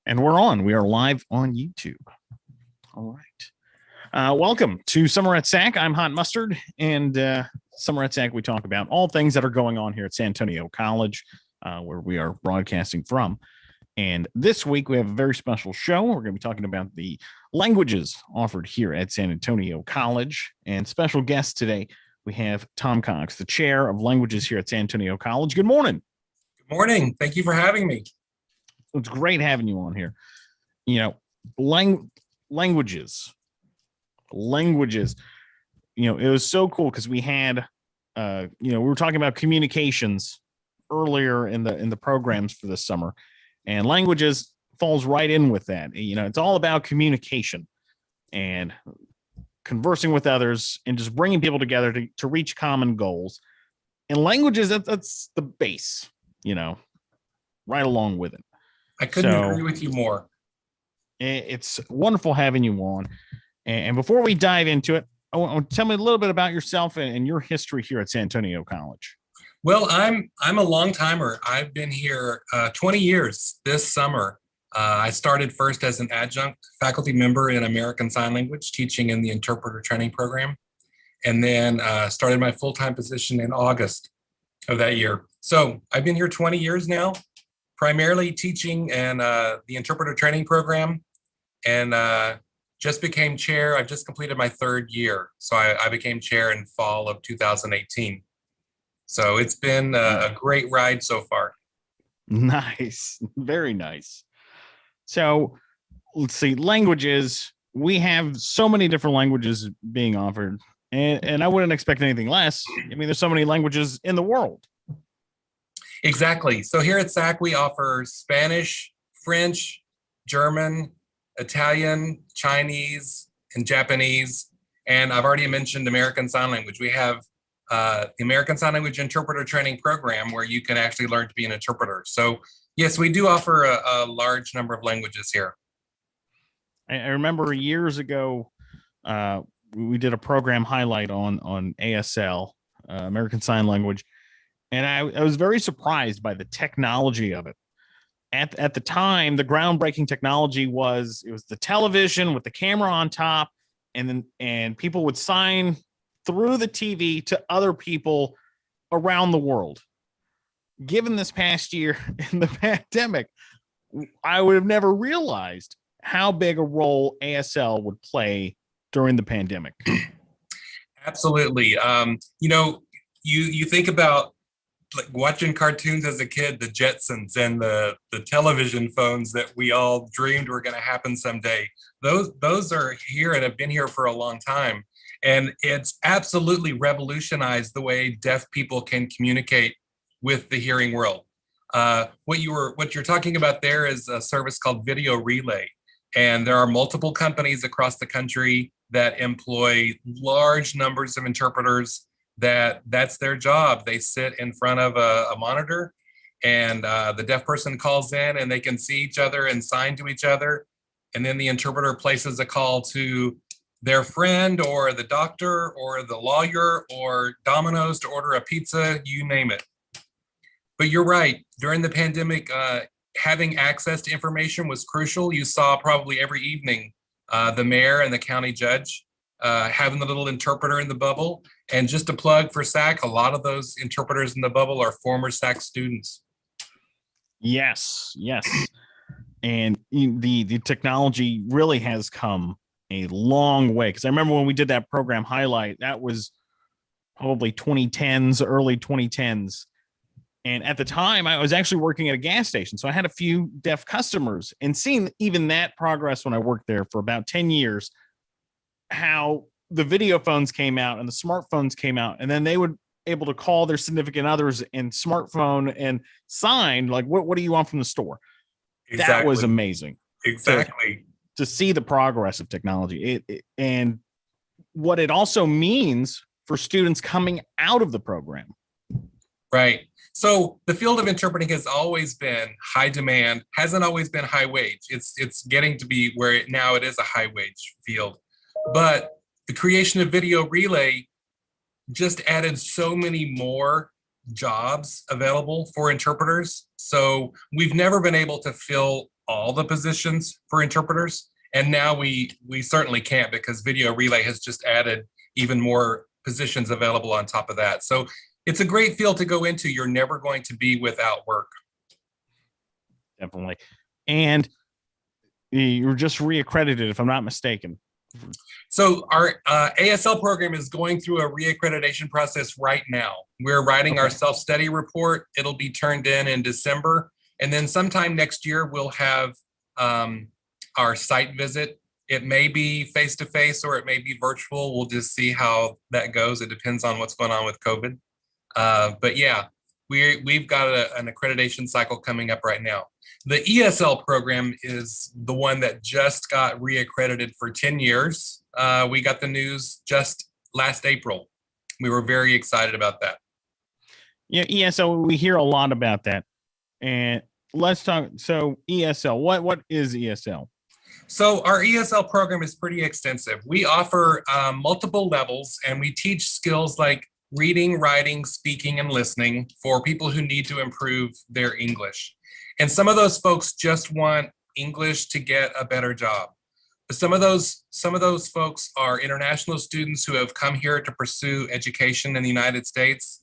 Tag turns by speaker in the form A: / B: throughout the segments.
A: And we're on. We are live on YouTube. All right. Welcome to Summer at SAC. I'm Hot Mustard, and Summer at SAC, we talk about all things that are going on here at San Antonio College, where we are broadcasting from. And this week, we have a very special show. We're going to be talking about the languages offered here at San Antonio College. And special guest today, we have Tom Cox, the chair of languages here at San Antonio College. Good morning.
B: Good morning. Thank you for having me.
A: It's great having you on here. You know, languages. You know, it was so cool because we had, we were talking about communications earlier in the programs for this summer, and languages falls right in with that. You know, it's all about communication and conversing with others and just bringing people together to reach common goals. And languages, that's the base, you know, right along with it.
B: I couldn't agree with you more.
A: It's wonderful having you on. And before we dive into it, I want to tell me a little bit about yourself and your history here at San Antonio College.
B: Well, I'm a long timer. I've been here 20 years this summer. I started first as an adjunct faculty member in American Sign Language, teaching in the Interpreter Training Program, and then started my full-time position in August of that year. So I've been here 20 years now, primarily teaching in the Interpreter Training Program, and just became chair. I've just completed my third year. So I became chair in fall of 2018. So it's been a great ride so far.
A: Nice. Very nice. So let's see, languages. We have so many different languages being offered, and I wouldn't expect anything less. I mean, there's so many languages in the world.
B: Exactly. So here at SAC, we offer Spanish, French, German, Italian, Chinese, and Japanese. And I've already mentioned American Sign Language. We have the American Sign Language Interpreter Training Program where you can actually learn to be an interpreter. So yes, we do offer a large number of languages here.
A: I remember years ago, we did a program highlight on ASL, American Sign Language. And I was very surprised by the technology of it. At the time, the groundbreaking technology was the television with the camera on top, and people would sign through the TV to other people around the world. Given this past year in the pandemic, I would have never realized how big a role ASL would play during the pandemic.
B: Absolutely. You think about like watching cartoons as a kid, the Jetsons and the television phones that we all dreamed were going to happen someday. Those are here and have been here for a long time. And it's absolutely revolutionized the way deaf people can communicate with the hearing world. What you're talking about there is a service called Video Relay. And there are multiple companies across the country that employ large numbers of interpreters. That's their job. They sit in front of a monitor, and the deaf person calls in and they can see each other and sign to each other. And then the interpreter places a call to their friend or the doctor or the lawyer or Domino's to order a pizza, you name it. But you're right, during the pandemic, having access to information was crucial. You saw probably every evening the mayor and the county judge having the little interpreter in the bubble. And just a plug for SAC, a lot of those interpreters in the bubble are former SAC students.
A: Yes. And the technology really has come a long way. Because I remember when we did that program highlight, that was probably 2010s, early 2010s. And at the time, I was actually working at a gas station. So I had a few deaf customers, and seeing even that progress when I worked there for about 10 years, how the video phones came out and the smartphones came out, and then they would able to call their significant others in smartphone and sign, like, what do you want from the store? Exactly. That was amazing.
B: Exactly.
A: To see the progress of technology and what it also means for students coming out of the program.
B: Right. So the field of interpreting has always been high demand, hasn't always been high wage. It's getting to be where now it is a high wage field. But the creation of Video Relay just added so many more jobs available for interpreters. So we've never been able to fill all the positions for interpreters. And now we certainly can't, because Video Relay has just added even more positions available on top of that. So it's a great field to go into. You're never going to be without work.
A: Definitely. And you were just reaccredited, if I'm not mistaken.
B: So our ASL program is going through a reaccreditation process right now. We're writing our self-study report. It'll be turned in December. And then sometime next year, we'll have our site visit. It may be face-to-face or it may be virtual. We'll just see how that goes. It depends on what's going on with COVID. But yeah, we've got an accreditation cycle coming up right now. The ESL program is the one that just got reaccredited for 10 years. We got the news just last April. We were very excited about that.
A: Yeah, ESL, we hear a lot about that. And let's talk. So ESL, what is ESL?
B: So our ESL program is pretty extensive. We offer multiple levels, and we teach skills like reading, writing, speaking, and listening for people who need to improve their English. And some of those folks just want English to get a better job. But some of those folks are international students who have come here to pursue education in the United States.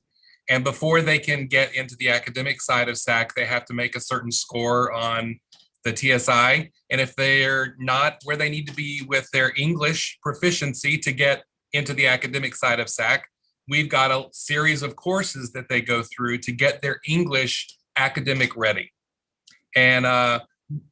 B: And before they can get into the academic side of SAC, they have to make a certain score on the TSI. And if they're not where they need to be with their English proficiency to get into the academic side of SAC, we've got a series of courses that they go through to get their English academic ready. And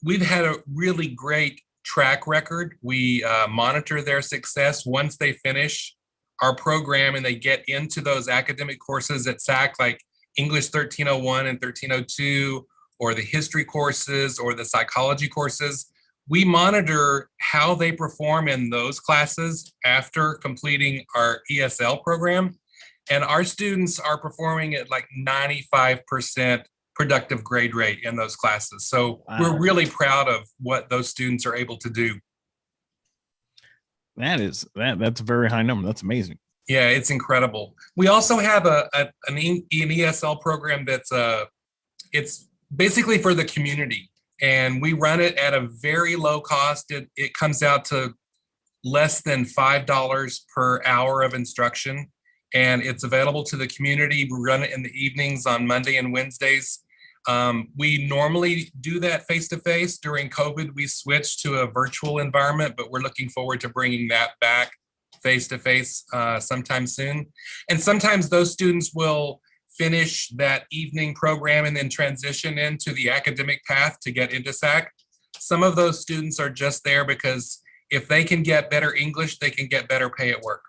B: we've had a really great track record. We monitor their success once they finish our program and they get into those academic courses at SAC, like English 1301 and 1302, or the history courses or the psychology courses. We monitor how they perform in those classes after completing our ESL program. And our students are performing at like 95% productive grade rate in those classes. So wow, we're really proud of what those students are able to do.
A: That's a very high number. That's amazing.
B: Yeah, it's incredible. We also have an ESL program that's it's basically for the community, and we run it at a very low cost. It comes out to less than $5 per hour of instruction, and it's available to the community. We run it in the evenings on Monday and Wednesdays. We normally do that face-to-face. During COVID, we switched to a virtual environment, but we're looking forward to bringing that back face-to-face sometime soon. And sometimes those students will finish that evening program and then transition into the academic path to get into SAC. Some of those students are just there because if they can get better English, they can get better pay at work.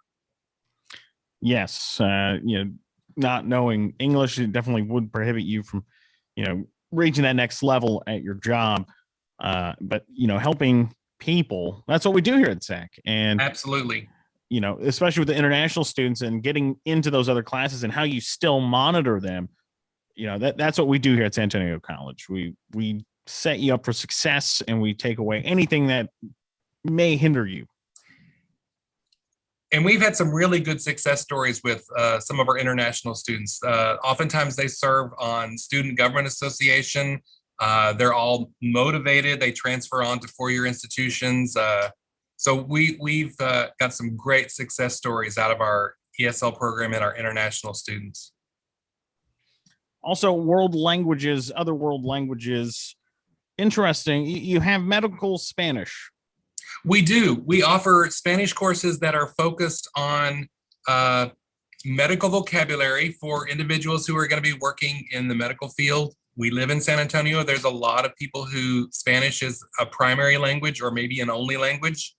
A: Yes, not knowing English, it definitely would prohibit you from, reaching that next level at your job. But, helping people, that's what we do here at SAC. And
B: absolutely,
A: especially with the international students and getting into those other classes and how you still monitor them, that's what we do here at San Antonio College. We set you up for success, and we take away anything that may hinder you.
B: And we've had some really good success stories with some of our international students. Oftentimes they serve on Student Government Association. They're all motivated. They transfer on to four-year institutions. So we've got some great success stories out of our ESL program and our international students.
A: Also, world languages, other world languages. Interesting. You have medical Spanish.
B: We do. We offer Spanish courses that are focused on medical vocabulary for individuals who are going to be working in the medical field. We live in San Antonio. There's a lot of people who Spanish is a primary language or maybe an only language.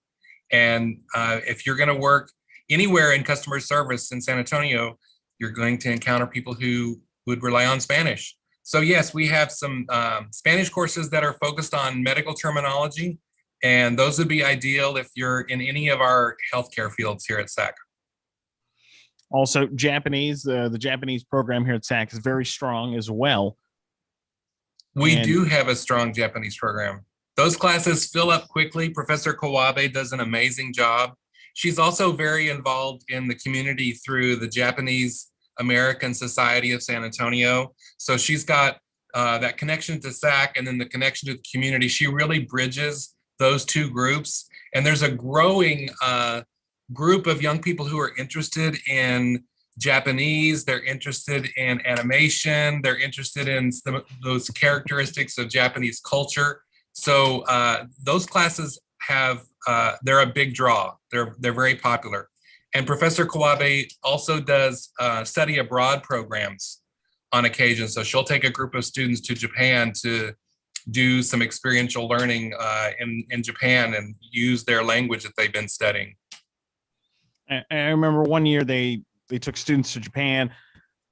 B: And if you're going to work anywhere in customer service in San Antonio, you're going to encounter people who would rely on Spanish. So yes, we have some Spanish courses that are focused on medical terminology. And those would be ideal if you're in any of our healthcare fields here at SAC.
A: Also, Japanese, the Japanese program here at SAC is very strong as well.
B: We do have a strong Japanese program. Those classes fill up quickly. Professor Kawabe does an amazing job. She's also very involved in the community through the Japanese American Society of San Antonio. So she's got that connection to SAC and then the connection to the community. She really bridges those two groups. And there's a growing group of young people who are interested in Japanese, they're interested in animation, they're interested in those characteristics of Japanese culture. So those classes have, they're a big draw. They're very popular. And Professor Kawabe also does study abroad programs on occasion. So she'll take a group of students to Japan to do some experiential learning in Japan and use their language that they've been studying.
A: I remember one year they took students to Japan,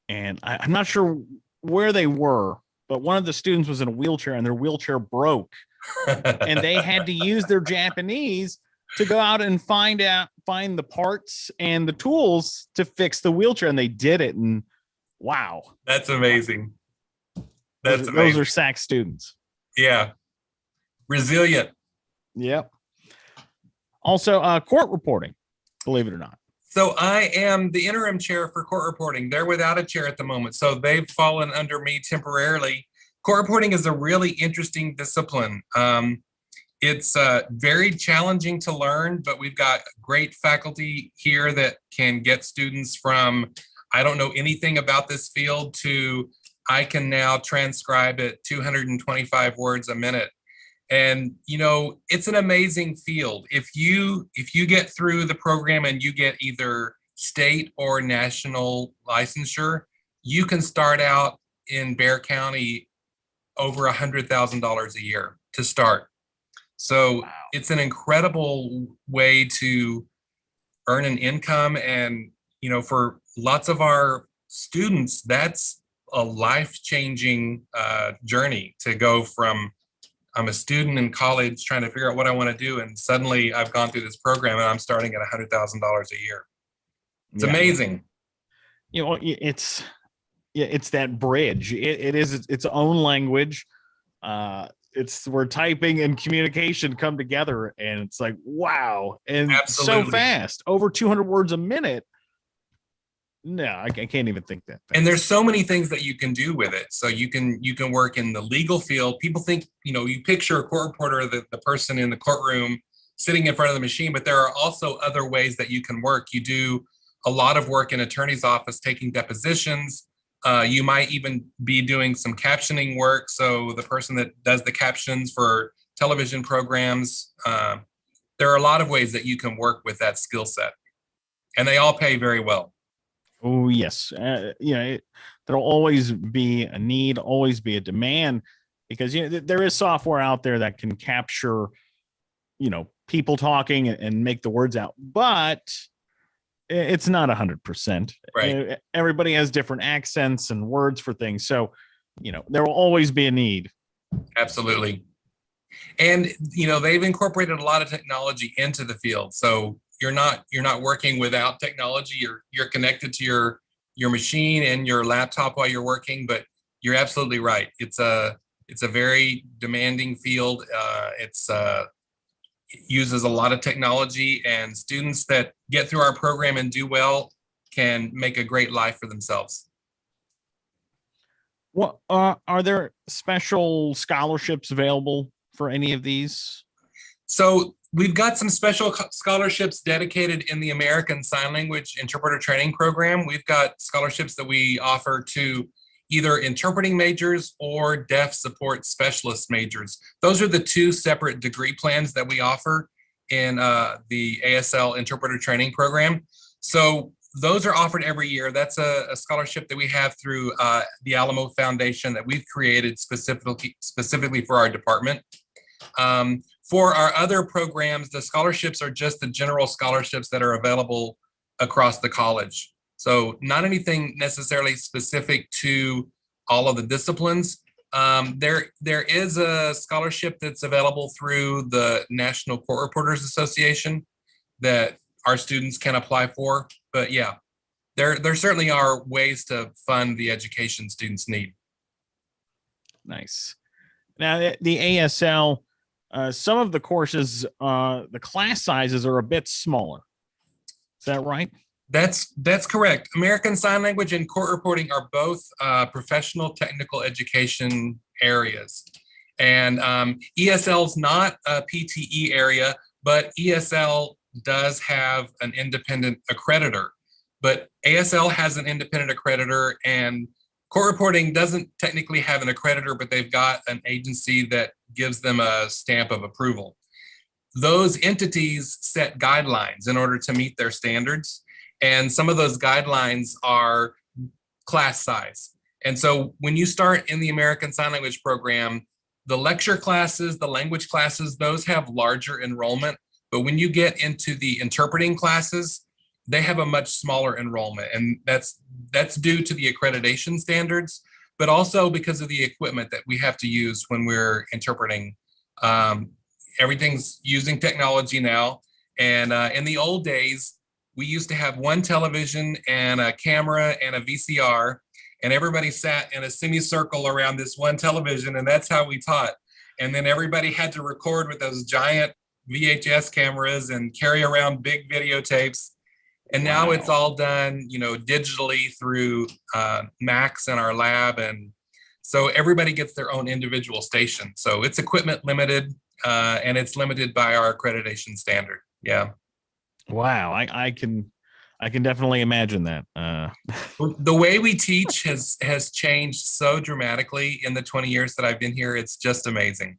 A: and I'm not sure where they were, but one of the students was in a wheelchair and their wheelchair broke. And they had to use their Japanese to go out and find the parts and the tools to fix the wheelchair. And they did it. And wow.
B: That's amazing.
A: Those are SAC students.
B: Yeah. Resilient.
A: Yep. Also, court reporting, believe it or not.
B: So I am the interim chair for court reporting. They're without a chair at the moment, so they've fallen under me temporarily. Court reporting is a really interesting discipline. It's very challenging to learn, but we've got great faculty here that can get students from, I don't know anything about this field, to I can now transcribe at 225 words a minute. And, you know, it's an amazing field. If you get through the program and you get either state or national licensure, you can start out in Bexar County over $100,000 a year to start. So wow. It's an incredible way to earn an income. And, you know, for lots of our students, that's a life-changing journey to go from, I'm a student in college trying to figure out what I want to do, and suddenly I've gone through this program and I'm starting at $100,000 a year. It's amazing.
A: You know, it's that bridge. It is its own language. It's where typing and communication come together, and it's like, wow. And absolutely. So fast, over 200 words a minute. No, I can't even think that fast.
B: And there's so many things that you can do with it. So you can work in the legal field. People think, you know, you picture a court reporter, the person in the courtroom sitting in front of the machine, but there are also other ways that you can work. You do a lot of work in attorney's office, taking depositions. You might even be doing some captioning work. So the person that does the captions for television programs, there are a lot of ways that you can work with that skill set, and they all pay very well.
A: Oh, yes. You know, there'll always be a need, always be a demand, because, you know, there is software out there that can capture, you know, people talking and make the words out, but it's not 100%.
B: Right.
A: Everybody has different accents and words for things. So, you know, there will always be a need.
B: Absolutely. And, you know, they've incorporated a lot of technology into the field. So you're not working without technology. You're connected to your machine and your laptop while you're working, but you're absolutely right. It's a very demanding field. It uses a lot of technology, and students that get through our program and do well can make a great life for themselves.
A: What are there special scholarships available for any of these?
B: So we've got some special scholarships dedicated in the American Sign Language Interpreter Training Program. We've got scholarships that we offer to either interpreting majors or deaf support specialist majors. Those are the two separate degree plans that we offer in the ASL Interpreter Training Program. So those are offered every year. That's a scholarship that we have through the Alamo Foundation that we've created specifically for our department. For our other programs, the scholarships are just the general scholarships that are available across the college. So not anything necessarily specific to all of the disciplines. There is a scholarship that's available through the National Court Reporters Association that our students can apply for. But yeah, there certainly are ways to fund the education students need.
A: Nice. Now, the ASL, some of the courses, the class sizes are a bit smaller. Is that right?
B: That's correct. American Sign Language and court reporting are both professional technical education areas. And ESL is not a PTE area, but ESL does have an independent accreditor. But ASL has an independent accreditor, and court reporting doesn't technically have an accreditor, but they've got an agency that gives them a stamp of approval. Those entities set guidelines in order to meet their standards. And some of those guidelines are class size. And so when you start in the American Sign Language program, the lecture classes, the language classes, those have larger enrollment. But when you get into the interpreting classes, they have a much smaller enrollment. And that's due to the accreditation standards, but also because of the equipment that we have to use when we're interpreting. Everything's using technology now. And in the old days, we used to have one television and a camera and a VCR, and everybody sat in a semicircle around this one television, and that's how we taught. And then everybody had to record with those giant VHS cameras and carry around big videotapes. And now it's all done, digitally through Macs in our lab. And so everybody gets their own individual station. So it's equipment limited, and it's limited by our accreditation standard. Yeah.
A: Wow. I can definitely imagine that.
B: The way we teach has changed so dramatically in the 20 years that I've been here. It's just amazing.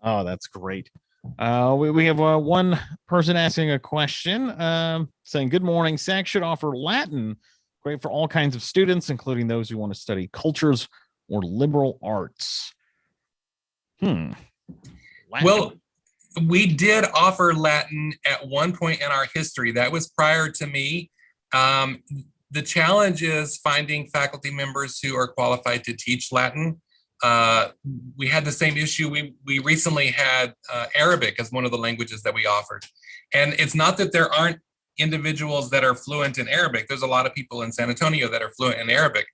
A: Oh, that's great. We have one person asking a question, saying, "Good morning. SAC should offer Latin, great for all kinds of students, including those who want to study cultures or liberal arts." Latin.
B: Well, we did offer Latin at one point in our history. That was prior to me. The challenge is finding faculty members who are qualified to teach Latin. We had the same issue. We recently had Arabic as one of the languages that we offered. And it's not that there aren't individuals that are fluent in Arabic. There's a lot of people in San Antonio that are fluent in Arabic.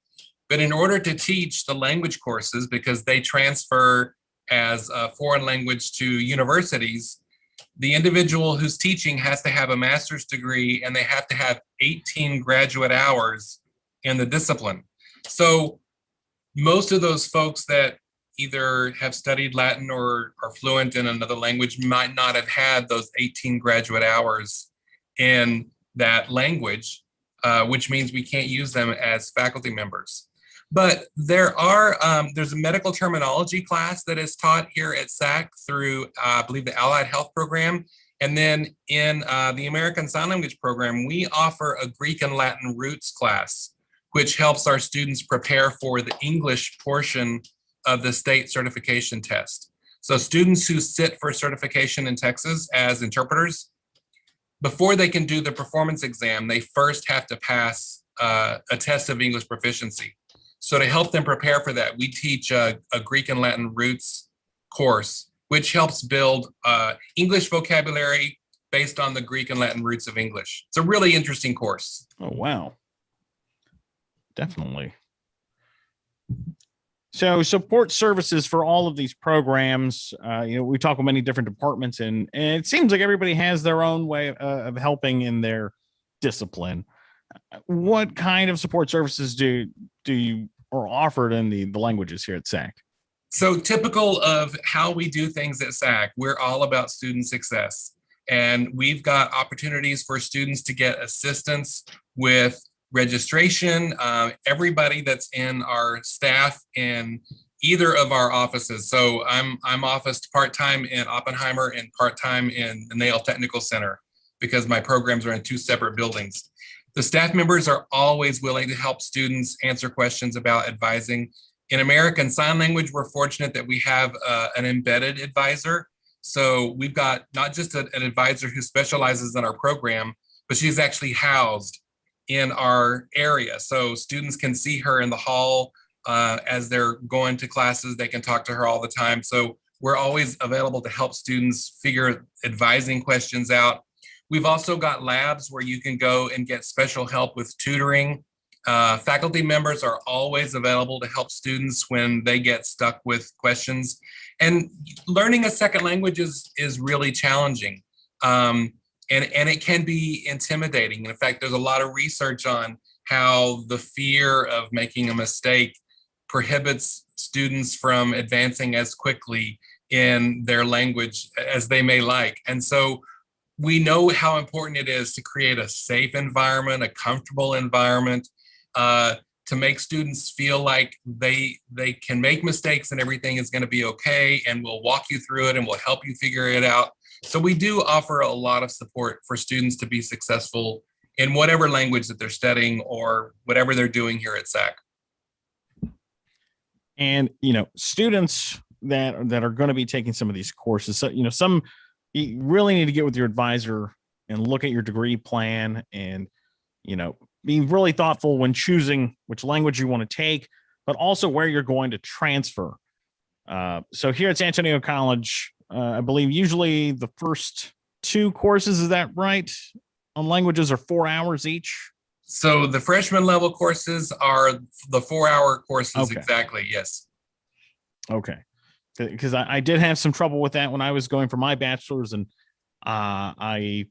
B: But in order to teach the language courses, because they transfer as a foreign language to universities, the individual who's teaching has to have a master's degree, and they have to have 18 graduate hours in the discipline. So most of those folks that either have studied Latin or are fluent in another language might not have had those 18 graduate hours in that language, which means we can't use them as faculty members. But there's a medical terminology class that is taught here at SAC through, I believe, the Allied Health Program. And then in the American Sign Language program, we offer a Greek and Latin roots class, which helps our students prepare for the English portion of the state certification test. So students who sit for certification in Texas as interpreters, before they can do the performance exam, they first have to pass a test of English proficiency. So to help them prepare for that, we teach a Greek and Latin roots course, which helps build English vocabulary based on the Greek and Latin roots of English. It's a really interesting course.
A: Oh, wow. Definitely. So support services for all of these programs, we talk with many different departments, and it seems like everybody has their own way of helping in their discipline. What kind of support services do you are offered in the languages here at SAC?
B: So typical of how we do things at SAC, we're all about student success. And we've got opportunities for students to get assistance with registration. Everybody that's in our staff in either of our offices. So I'm officed part-time in Oppenheimer and part-time in the Nail Technical Center because my programs are in two separate buildings. The staff members are always willing to help students answer questions about advising. In American Sign Language, we're fortunate that we have an embedded advisor. So we've got not just an advisor who specializes in our program, but she's actually housed in our area. So students can see her in the hall as they're going to classes. They can talk to her all the time. So we're always available to help students figure advising questions out. We've also got labs where you can go and get special help with tutoring. Faculty members are always available to help students when they get stuck with questions. And learning a second language is really challenging. and it can be intimidating. In fact, there's a lot of research on how the fear of making a mistake prohibits students from advancing as quickly in their language as they may like. And so we know how important it is to create a safe environment, a comfortable environment, to make students feel like they can make mistakes and everything is going to be okay, and we'll walk you through it and we'll help you figure it out. So we do offer a lot of support for students to be successful in whatever language that they're studying or whatever they're doing here at SAC.
A: And students that are going to be taking some of these courses, so some, you really need to get with your advisor and look at your degree plan, and be really thoughtful when choosing which language you want to take, but also where you're going to transfer. So here at San Antonio College, I believe usually the first 2 courses, is that right, on languages are 4 hours each?
B: So the freshman level courses are the 4-hour courses.
A: Okay.
B: Exactly. Yes.
A: Okay. Because I did have some trouble with that when I was going for my bachelor's, and I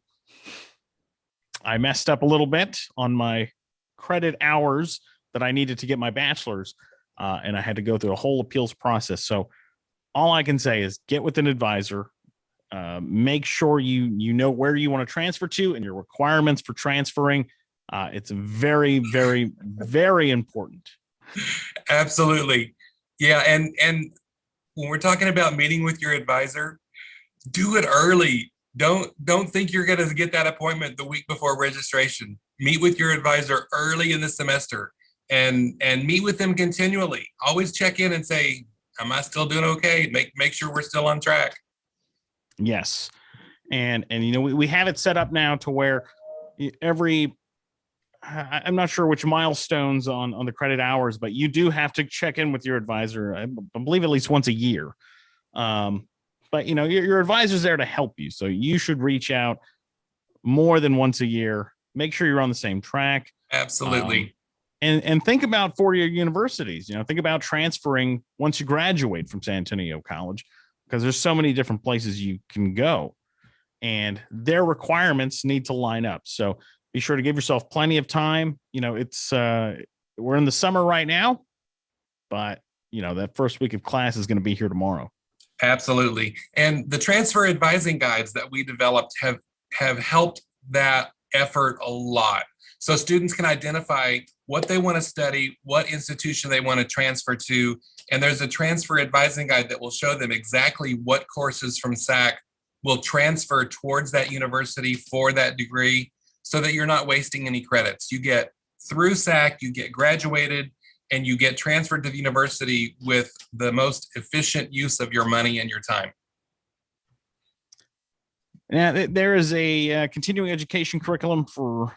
A: messed up a little bit on my credit hours that I needed to get my bachelor's, and I had to go through a whole appeals process. So all I can say is get with an advisor, make sure you know where you want to transfer to and your requirements for transferring. It's very, very, very important.
B: Absolutely. Yeah. And when we're talking about meeting with your advisor, do it early. Don't think you're going to get that appointment the week before registration. Meet with your advisor early in the semester and meet with them continually. Always check in and say, am I still doing okay? Make sure we're still on track.
A: Yes. And we have it set up now to where I'm not sure which milestones on the credit hours, but you do have to check in with your advisor, I believe at least once a year. But your advisor's there to help you. So you should reach out more than once a year. Make sure you're on the same track.
B: Absolutely.
A: And think about 4-year universities. Think about transferring once you graduate from San Antonio College, because there's so many different places you can go, and their requirements need to line up. So be sure to give yourself plenty of time. It's we're in the summer right now, but that first week of class is going to be here tomorrow.
B: Absolutely. And the transfer advising guides that we developed have helped that effort a lot. So students can identify what they want to study, what institution they want to transfer to, and there's a transfer advising guide that will show them exactly what courses from SAC will transfer towards that university for that degree, so that you're not wasting any credits. You get through SAC, you get graduated, and you get transferred to the university with the most efficient use of your money and your time.
A: Now, there is a continuing education curriculum for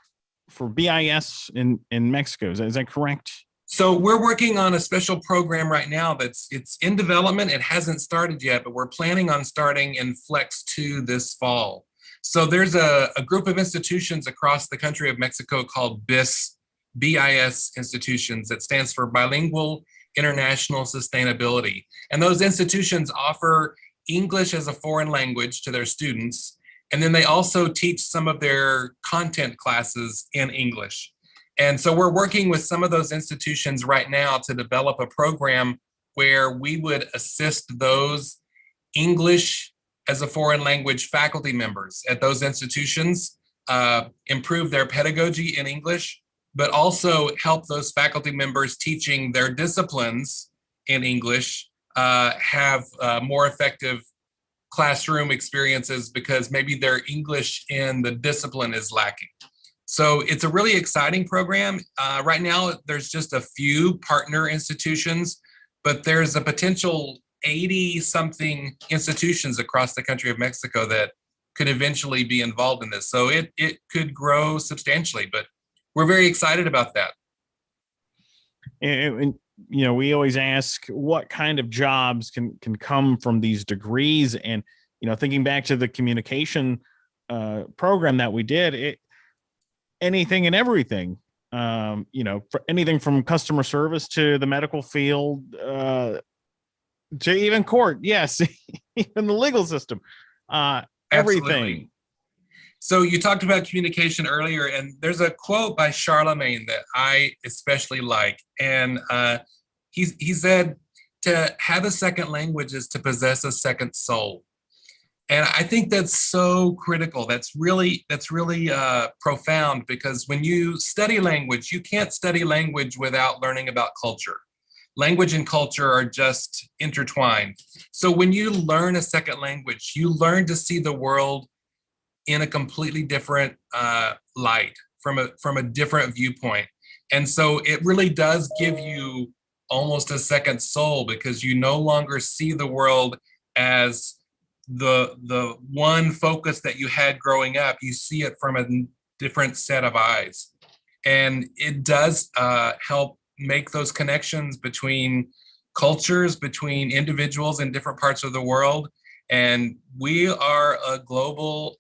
A: BIS in Mexico. Is that correct?
B: So we're working on a special program right now it's in development. It hasn't started yet, but we're planning on starting in Flex 2 this fall. So there's a group of institutions across the country of Mexico called BIS institutions, that stands for Bilingual International Sustainability. And those institutions offer English as a foreign language to their students. And then they also teach some of their content classes in English. And so we're working with some of those institutions right now to develop a program where we would assist those English as a foreign language faculty members at those institutions, improve their pedagogy in English, but also help those faculty members teaching their disciplines in English have more effective classroom experiences, because maybe their English in the discipline is lacking. So it's a really exciting program. Right now, there's just a few partner institutions, but there's a potential 80-something institutions across the country of Mexico that could eventually be involved in this. So it could grow substantially, but we're very excited about that.
A: And we always ask what kind of jobs can come from these degrees. And, thinking back to the communication program that we did, anything and everything, for anything from customer service to the medical field, to even court. Yes. Even the legal system, everything.
B: So you talked about communication earlier, and there's a quote by Charlemagne that I especially like. And he said, to have a second language is to possess a second soul. And I think that's so critical. That's really profound, because when you study language, you can't study language without learning about culture. Language and culture are just intertwined. So when you learn a second language, you learn to see the world in a completely different light, from a different viewpoint. And so it really does give you almost a second soul, because you no longer see the world as the one focus that you had growing up. You see it from a different set of eyes. And it does help make those connections between cultures, between individuals in different parts of the world. And we are a global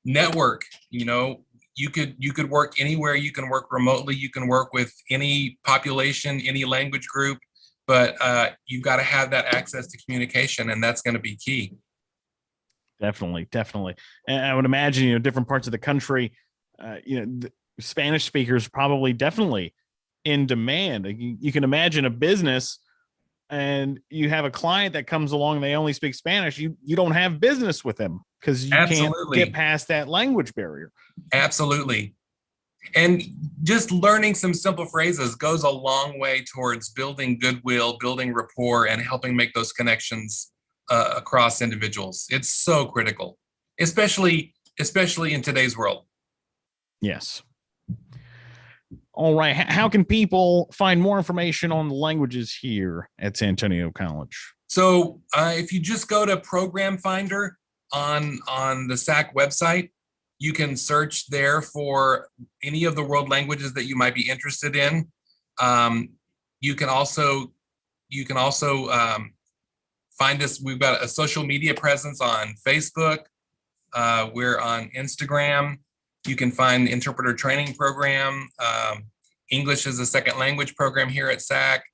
B: network. You know, you could work anywhere. You can work remotely. You can work with any population, any language group, but you've got to have that access to communication, and that's going to be key.
A: Definitely. And I would imagine, different parts of the country, the Spanish speakers probably definitely in demand. You can imagine a business, and you have a client that comes along, they only speak Spanish. You don't have business with them because you can't get past that language barrier.
B: Absolutely. And just learning some simple phrases goes a long way towards building goodwill, building rapport, and helping make those connections across individuals. It's so critical, especially in today's world.
A: Yes. All right. How can people find more information on the languages here at San Antonio College?
B: So if you just go to Program Finder on the SAC website, you can search there for any of the world languages that you might be interested in. You can also find us. We've got a social media presence on Facebook. We're on Instagram. You can find the Interpreter Training Program. English as a second language program here at SAC.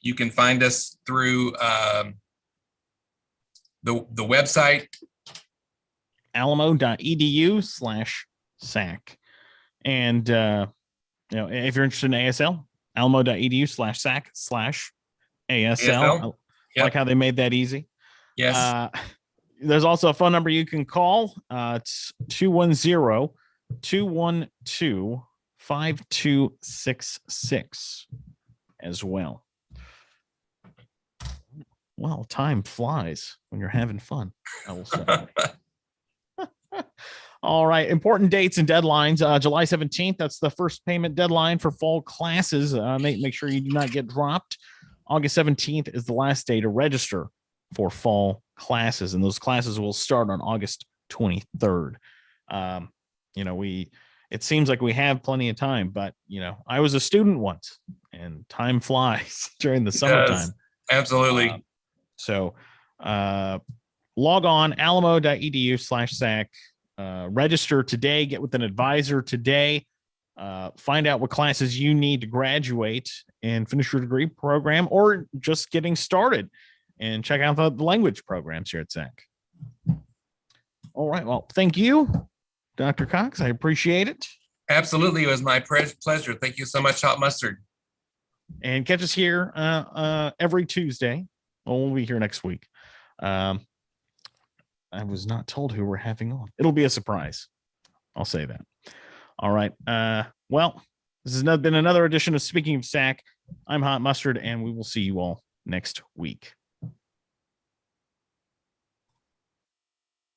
B: You can find us through the website,
A: alamo.edu/SAC. And, if you're interested in ASL, alamo.edu/SAC/ASL.
B: Yep.
A: Like how they made that easy.
B: Yes.
A: There's also a phone number you can call. It's 210-212-5266 as well. Well, time flies when you're having fun, I will say. All right. Important dates and deadlines. July 17th, that's the first payment deadline for fall classes. Make sure you do not get dropped. August 17th is the last day to register for fall classes, and those classes will start on August 23rd. It seems like we have plenty of time, but I was a student once, and time flies during the summertime.
B: Absolutely.
A: So log on alamo.edu/SAC, register today, get with an advisor today, find out what classes you need to graduate and finish your degree program, or just getting started, and check out the language programs here at SAC. All right. Well, thank you, Dr. Cox. I appreciate it.
B: Absolutely. It was my pleasure. Thank you so much, Hot Mustard.
A: And catch us here every Tuesday. Well, we'll be here next week. I was not told who we're having on. It'll be a surprise. I'll say that. All right. Well, this has been another edition of Speaking of SAC. I'm Hot Mustard, and we will see you all next week.